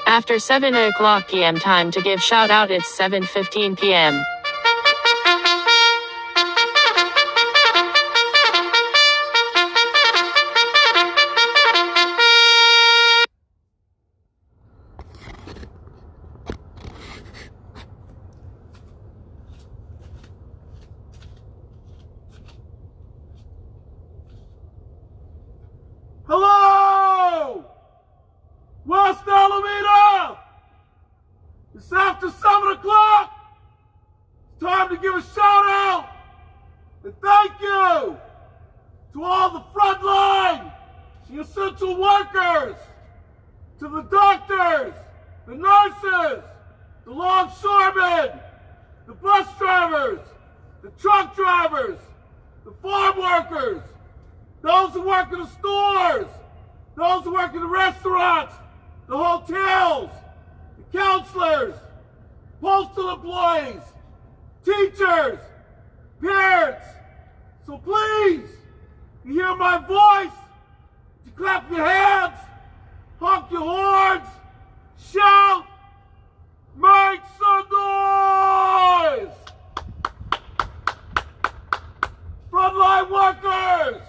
After 7 o'clock p.m. time to give shout out, it's 7:15 p.m. Hello! West Alameda! It's after 7 o'clock. It's time to give a shout out and thank you to all the frontline, the essential workers, to the doctors, the nurses, the longshoremen, the bus drivers, the truck drivers, the farm workers, those who work in the stores, those who work in the restaurants, the hotels, the counselors, postal employees, teachers, parents. So please, you hear my voice, you clap your hands, honk your horns, shout, make some noise! Frontline workers!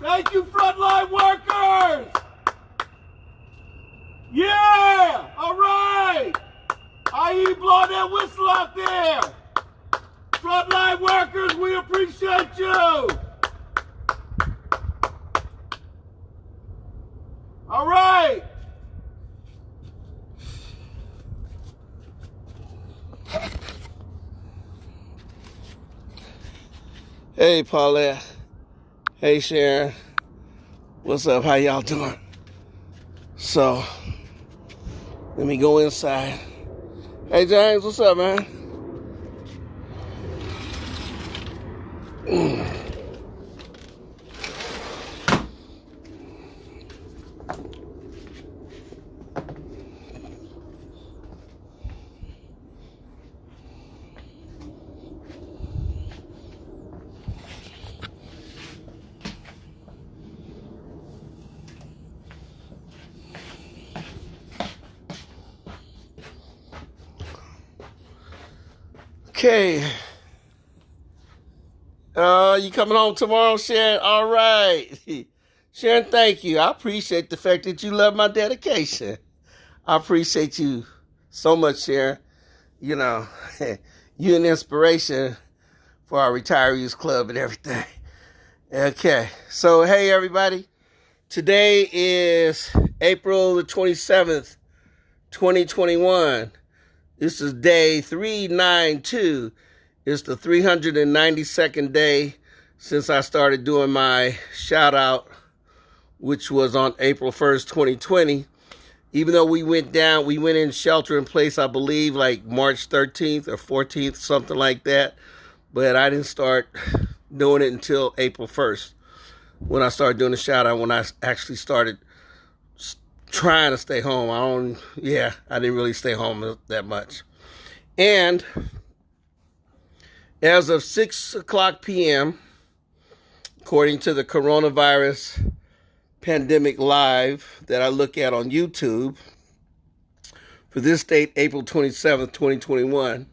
Thank you, frontline workers! Yeah! All right! I.e. blow that whistle out there! Frontline workers, we appreciate you! All right! Hey, Paulette. Hey, Sharon. What's up? How y'all doing? So, let me go inside. Hey, James. What's up, man? Okay. You coming home tomorrow, Sharon? All right. Sharon, thank you. I appreciate the fact that you love my dedication. I appreciate you so much, Sharon. You know, you an inspiration for our retirees club and everything. Okay. So, hey, everybody. Today is April the 27th, 2021. This is day 392. It's the 392nd day since I started doing my shout out, which was on April 1st, 2020. Even though we went in shelter in place, I believe, like March 13th or 14th, something like that. But I didn't start doing it until April 1st when I started doing the shout out, when I actually started trying to stay home. I didn't really stay home that much. And as of 6 o'clock p.m., according to the Coronavirus Pandemic Live that I look at on YouTube, for this date, April 27th, 2021,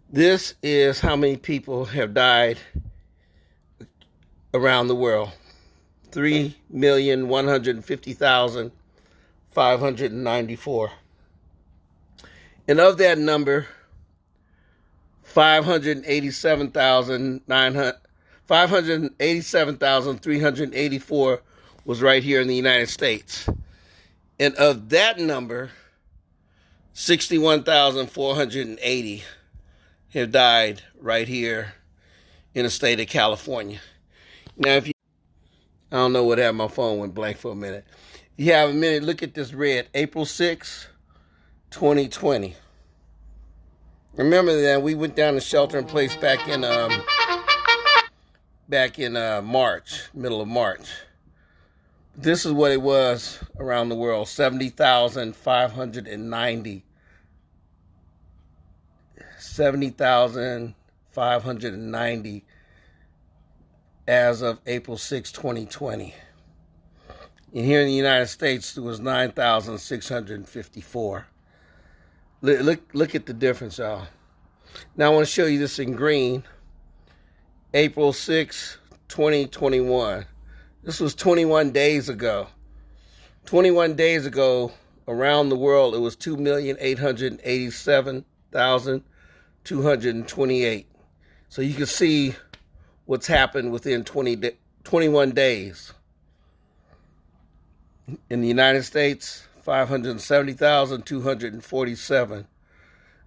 this is how many people have died around the world. 3,150,594. And of that number, 587,384 was right here in the United States. And of that number, 61,480 have died right here in the state of California. Now, I don't know what happened, my phone went blank for a minute. If you have a minute, look at this red, April 6, 2020. Remember that we went down to shelter in place back in March, middle of March. This is what it was around the world, 70,590. 70,590 as of April 6, 2020. And here in the United States, there was 9,654. Look at the difference, y'all. Now I want to show you this in green. April 6, 2021. This was 21 days ago. 21 days ago, around the world, it was 2,887,228. So you can see what's happened within 21 days. In the United States, 570,247.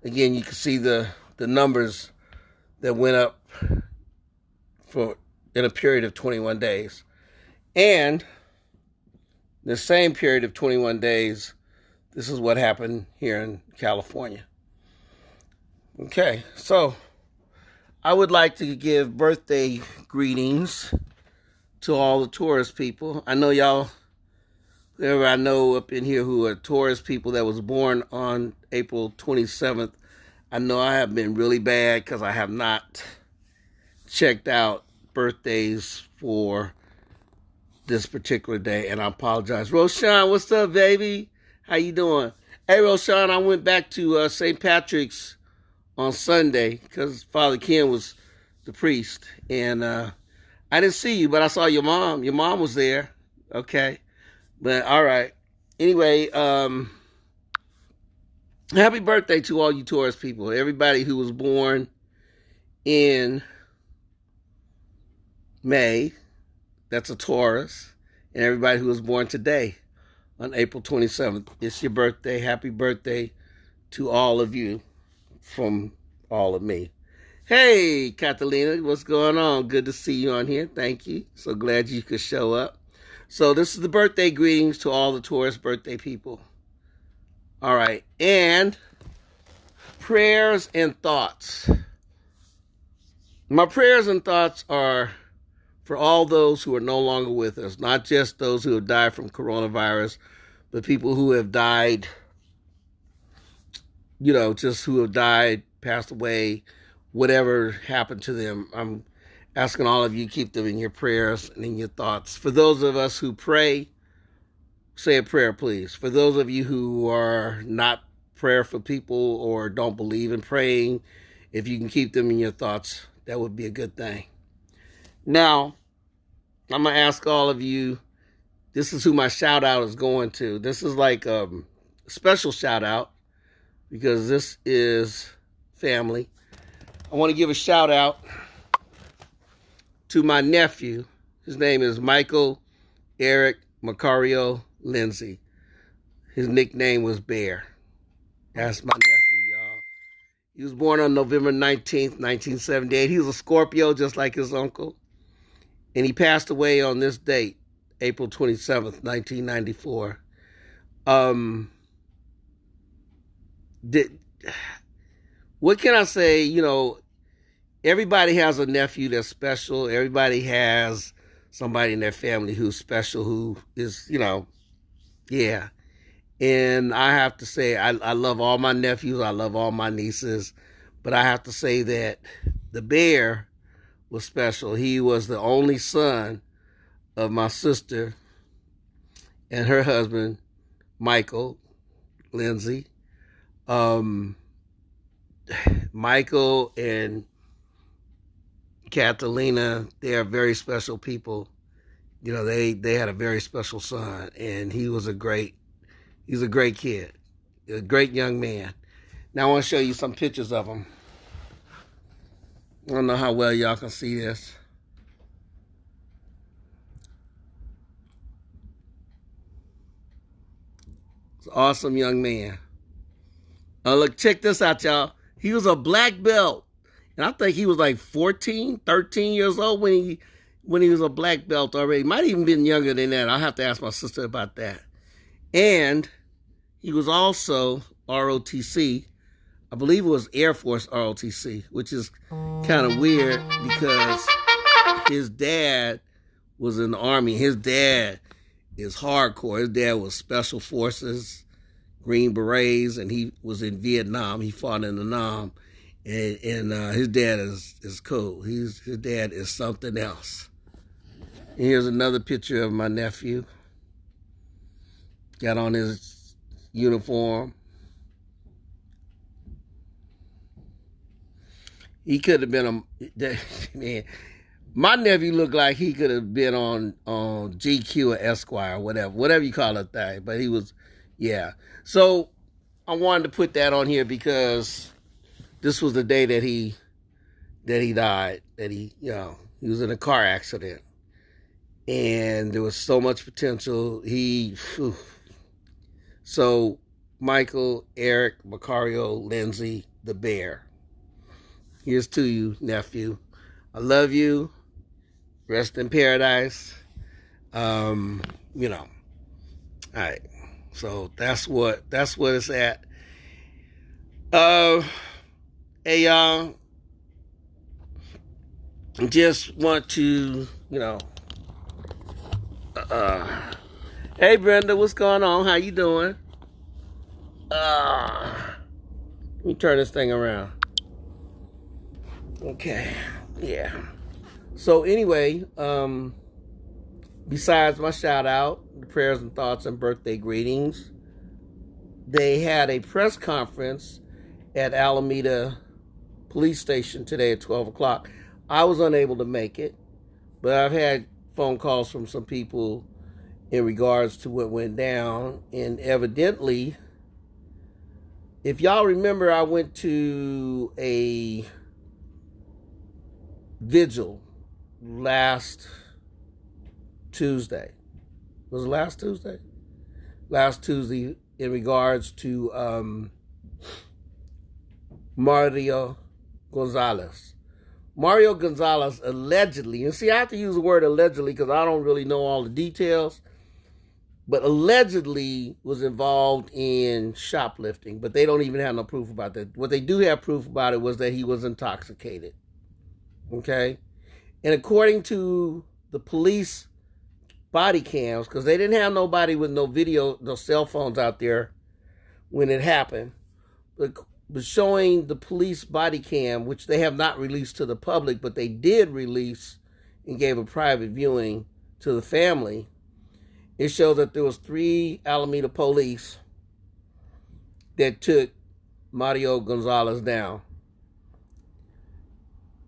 Again, you can see the numbers that went up in a period of 21 days. And the same period of 21 days, this is what happened here in California. Okay, so I would like to give birthday greetings to all the tourist people. I know y'all, whoever I know up in here who are tourist people that was born on April 27th, I know I have been really bad because I have not checked out birthdays for this particular day, and I apologize. Roshan, what's up, baby? How you doing? Hey, Roshan, I went back to St. Patrick's on Sunday because Father Ken was the priest, and I didn't see you, but I saw your mom. Your mom was there. Okay, but all right. Anyway, happy birthday to all you Taurus people. Everybody who was born in May, that's a Taurus, and everybody who was born today on April 27th. It's your birthday. Happy birthday to all of you from all of me. Hey, Catalina, what's going on? Good to see you on here. Thank you. So glad you could show up. So this is the birthday greetings to all the Taurus birthday people. All right, and prayers and thoughts. My prayers and thoughts are for all those who are no longer with us, not just those who have died from coronavirus, but people who have died, just who have died, passed away, whatever happened to them. I'm asking all of you, keep them in your prayers and in your thoughts. For those of us who pray, say a prayer, please. For those of you who are not prayerful people or don't believe in praying, if you can keep them in your thoughts, that would be a good thing. Now, I'm going to ask all of you, this is who my shout out is going to. This is like a special shout out because this is family. I want to give a shout out to my nephew. His name is Michael Eric Macario Lindsay. His nickname was Bear. That's my nephew, y'all. He was born on November 19th, 1978. He was a Scorpio, just like his uncle. And he passed away on this date, April 27th, 1994. What can I say? Everybody has a nephew that's special. Everybody has somebody in their family who's special, who is, yeah. And I have to say, I love all my nephews. I love all my nieces. But I have to say that the Bear was special. He was the only son of my sister and her husband, Michael Lindsay. Michael and Catalina, they are very special people. They had a very special son, and he's a great kid, a great young man. Now I want to show you some pictures of him. I don't know how well y'all can see this. It's an awesome young man. Look, check this out, y'all. He was a black belt. And I think he was like 14, 13 years old when he was a black belt already. Might even been younger than that. I'll have to ask my sister about that. And he was also ROTC. I believe it was Air Force ROTC, which is kind of weird because his dad was in the Army. His dad is hardcore. His dad was Special Forces, Green Berets, and he was in Vietnam. He fought in the Nam. And his dad is cool. His dad is something else. Here's another picture of my nephew. Got on his uniform. He could have been a man. My nephew looked like he could have been on GQ or Esquire, whatever you call that thing. But he was, yeah. So I wanted to put that on here because this was the day that he died. That he was in a car accident, and there was so much potential. So Michael, Eric, Macario, Lindsay, the bear. Here's to you, nephew. I love you. Rest in paradise. All right. So that's what it's at. Hey y'all. Just want to, hey Brenda, what's going on? How you doing? Let me turn this thing around. Okay. Yeah. So anyway, besides my shout out, the prayers and thoughts and birthday greetings, they had a press conference at Alameda Police Station today at 12 o'clock. I was unable to make it, but I've had phone calls from some people in regards to what went down. And evidently, if y'all remember, I went to a vigil last Tuesday. Was it last Tuesday? Last Tuesday in regards to Mario Gonzalez. Mario Gonzalez allegedly, and see, I have to use the word allegedly because I don't really know all the details, but allegedly was involved in shoplifting, but they don't even have no proof about that. What they do have proof about it was that he was intoxicated. Okay? And according to the police body cams, because they didn't have nobody with no video, no cell phones out there when it happened, but showing the police body cam, which they have not released to the public, but they did release and gave a private viewing to the family. It shows that there was 3 Alameda police that took Mario Gonzalez down.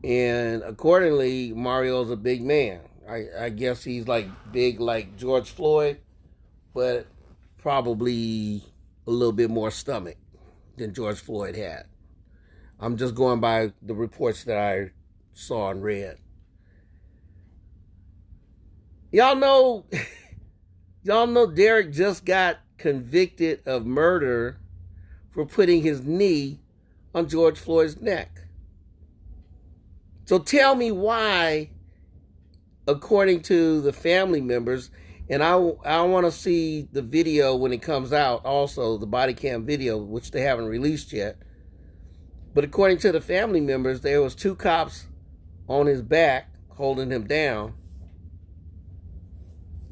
And accordingly, Mario's a big man. I guess he's like big like George Floyd, but probably a little bit more stomach than George Floyd had. I'm just going by the reports that I saw and read. Y'all know Derek just got convicted of murder for putting his knee on George Floyd's neck. So tell me why, according to the family members, and I want to see the video when it comes out, also the body cam video, which they haven't released yet. But according to the family members, there was 2 cops on his back holding him down,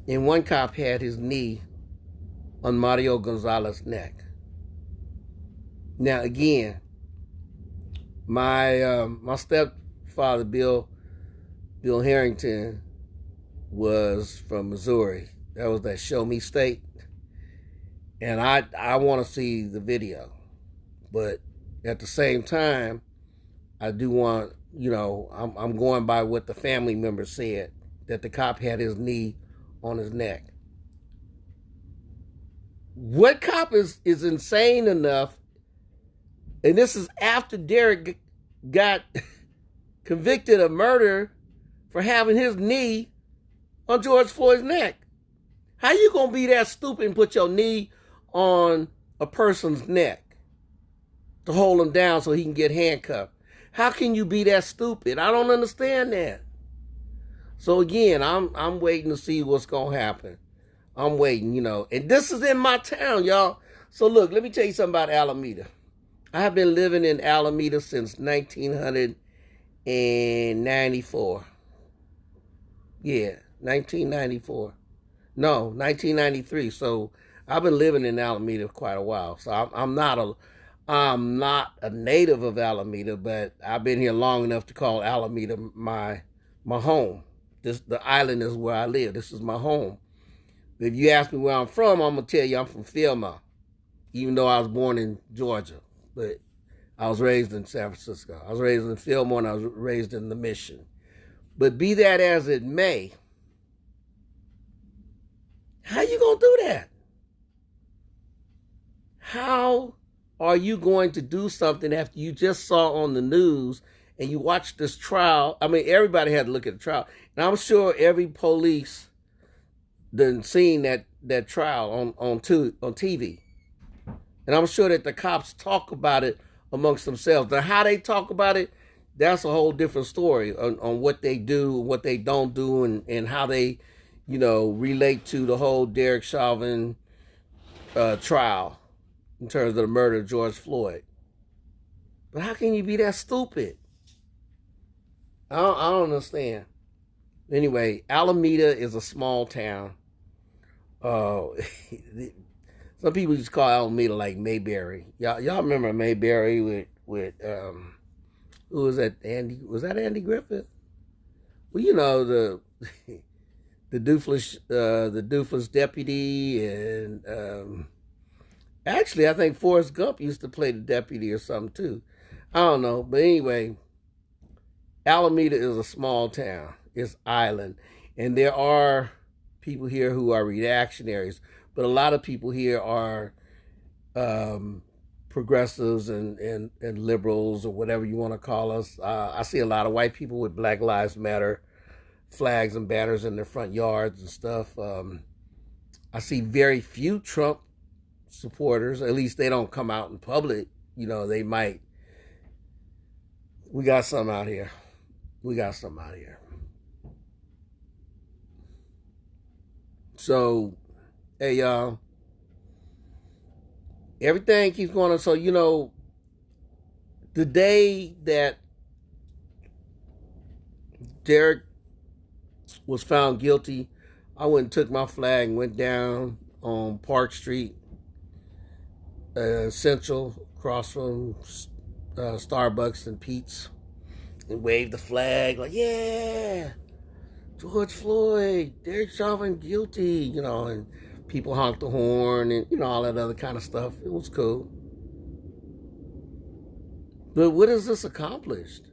and 1 cop had his knee on Mario Gonzalez's neck. Now again, my stepfather Bill Harrington was from Missouri. That was that Show Me State. And I want to see the video. But at the same time, I do want, I'm going by what the family members said, that the cop had his knee on his neck. What cop is insane enough, and this is after Derek got convicted of murder for having his knee on George Floyd's neck? How you gonna be that stupid and put your knee on a person's neck to hold him down so he can get handcuffed? How can you be that stupid? I don't understand that. So again, I'm waiting to see what's gonna happen. I'm waiting, and this is in my town, y'all. So look, let me tell you something about Alameda. I have been living in Alameda since 1994. Yeah, 1994. No, 1993. So I've been living in Alameda quite a while. So I'm not a native of Alameda, but I've been here long enough to call Alameda my home. the island is where I live. This is my home. If you ask me where I'm from, I'm gonna tell you I'm from Philmont, even though I was born in Georgia, but I was raised in San Francisco. I was raised in Philmont. I was raised in the Mission. But be that as it may, how you gonna do that? How are you going to do something after you just saw on the news and you watched this trial? I mean, everybody had to look at the trial. And I'm sure every police done seen that trial on TV. And I'm sure that the cops talk about it amongst themselves. Now, how they talk about it, that's a whole different story on what they do, what they don't do, and how they, relate to the whole Derek Chauvin trial in terms of the murder of George Floyd. But how can you be that stupid? I don't understand. Anyway, Alameda is a small town. Some people just call Alameda like Mayberry. Y'all remember Mayberry with who was that? Was that Andy Griffith? Well, the the doofus deputy, and actually I think Forrest Gump used to play the deputy or something too. I don't know, but anyway, Alameda is a small town. It's island, and there are people here who are reactionaries, but a lot of people here are progressives and liberals, or whatever you want to call us. I see a lot of white people with Black Lives Matter flags and banners in their front yards and stuff. I see very few Trump supporters. At least they don't come out in public. They might. We got some out here. So, hey, y'all. Everything keeps going on. So, the day that Derek was found guilty, I went and took my flag and went down on Park Street, Central, across from Starbucks and Pete's, and waved the flag like, yeah, George Floyd, Derek Chauvin guilty, and people honked the horn and, all that other kind of stuff. It was cool. But what has this accomplished?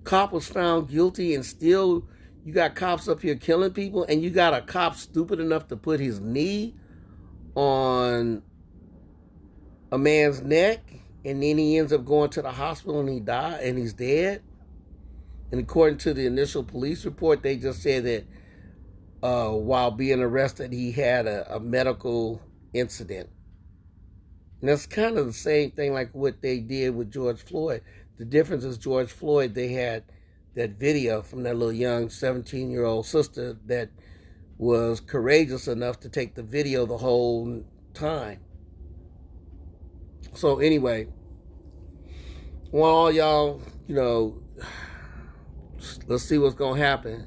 Cop was found guilty, and still you got cops up here killing people, and you got a cop stupid enough to put his knee on a man's neck, and then he ends up going to the hospital and he's dead. And according to the initial police report, they just said that while being arrested, he had a medical incident. And that's kind of the same thing like what they did with George Floyd. The difference is George Floyd, they had that video from that little young 17-year-old sister that was courageous enough to take the video the whole time. So anyway, well, all y'all, let's see what's going to happen.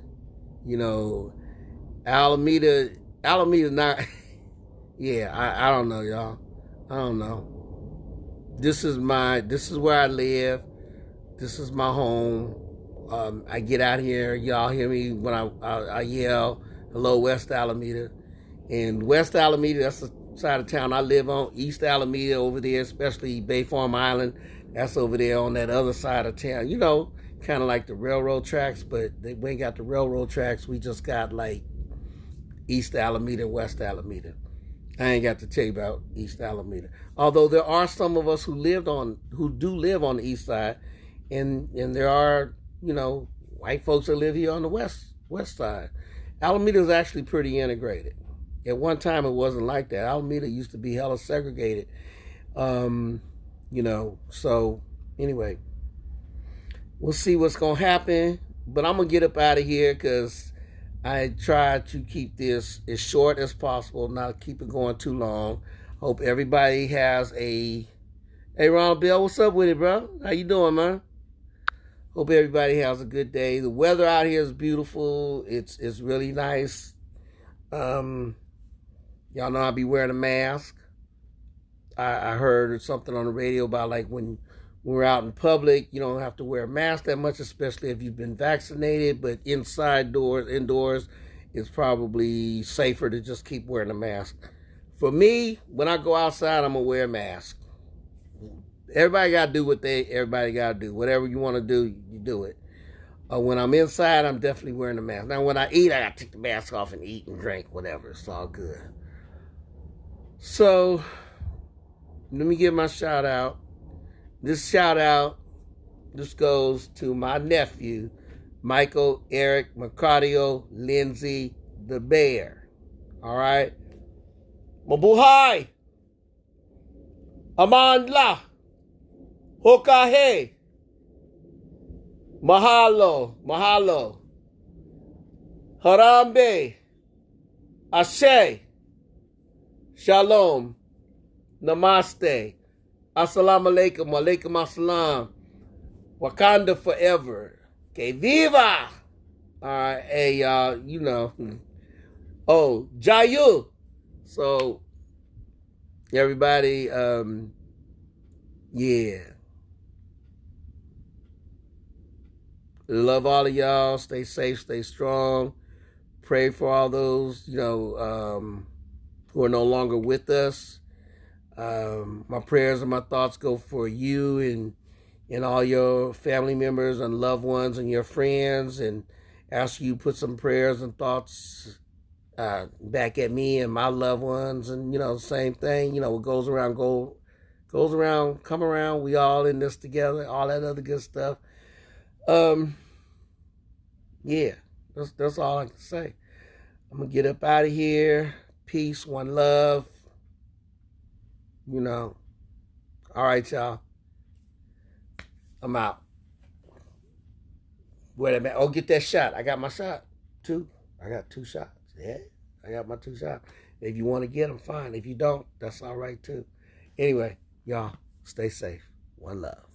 Alameda not, yeah, I don't know, y'all. I don't know. This is where I live. This is my home. I get out here, y'all hear me when I yell, hello, West Alameda. And West Alameda, that's the side of town I live on. East Alameda over there, especially Bay Farm Island, that's over there on that other side of town. Kind of like the railroad tracks, but we ain't got the railroad tracks. We just got like East Alameda, West Alameda. I ain't got to tell you about East Alameda. Although there are some of us who do live on the east side, and there are, white folks that live here on the west side. Alameda is actually pretty integrated. At one time it wasn't like that. Alameda used to be hella segregated. So anyway, we'll see what's gonna happen. But I'm gonna get up out of here because I try to keep this as short as possible, not keep it going too long. Hope everybody has Hey, Ronald Bell, what's up with it, bro? How you doing, man? Hope everybody has a good day. The weather out here is beautiful. It's really nice. Y'all know I'll be wearing a mask. I heard something on the radio about like when when we're out in public, you don't have to wear a mask that much, especially if you've been vaccinated. But indoors, it's probably safer to just keep wearing a mask. For me, when I go outside, I'm going to wear a mask. Everybody got to do what everybody got to do. Whatever you want to do, you do it. When I'm inside, I'm definitely wearing a mask. Now, when I eat, I got to take the mask off and eat and drink, whatever. It's all good. So, let me give my shout out. This goes to my nephew, Michael Eric Mercadio Lindsay the Bear. All right? Mabuhay! Amandla! Hokahe! Mahalo! Harambe! Ashe! Shalom! Namaste! Assalamu alaikum, walaikum assalam. Wakanda forever. Que viva! Alright, hey y'all, you know. Oh, Jayu! So, everybody, yeah. Love all of y'all. Stay safe, stay strong. Pray for all those, who are no longer with us. My prayers and my thoughts go for you and all your family members and loved ones and your friends, and ask you put some prayers and thoughts back at me and my loved ones, and same thing. What goes around come around. We all in this together. All that other good stuff. Yeah, that's all I can say. I'm gonna get up out of here. Peace, one love. All right, y'all. I'm out. Wait a minute. Oh, get that shot. I got my shot. 2. I got 2 shots. Yeah, I got my 2 shots. If you want to get them, fine. If you don't, that's all right too. Anyway, y'all, stay safe. One love.